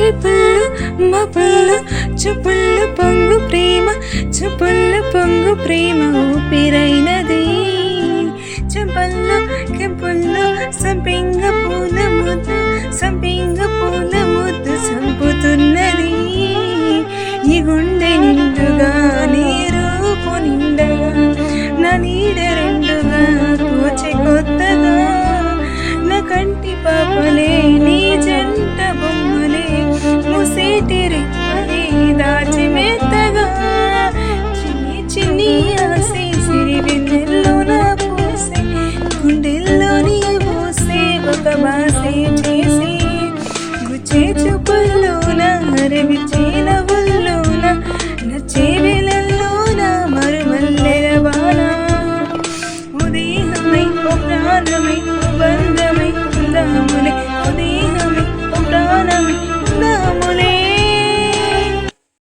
మెరుపుల్లో మబ్బుల్లో చూపుల్లో పొంగు ప్రేమ, చూపుల్లో పొంగు ప్రేమ ఊపిరైనది. చెంపల్లో కెంపుల్లో సంపింగ పూల ముద్దు, సంపింగ పూల ముద్దు సంపుతున్నది. ఈ గుండె నిండుగా నీ రూపు నిండగా, నా నీడ రెండుగా పూచే కొత్తగా, నా కంటి పాపలే నీ జంట బొమ్మలే ముసేటి రెప్పలే దాచి మెత్తగా. చిన్ని చిన్ని ఆసే సిరి వెన్నెల్లో నా పూసే, గుండెల్లో నీ పూసే ఒక బాసే చేసి, గుచ్చే చూపుల్లో నా అరవిచే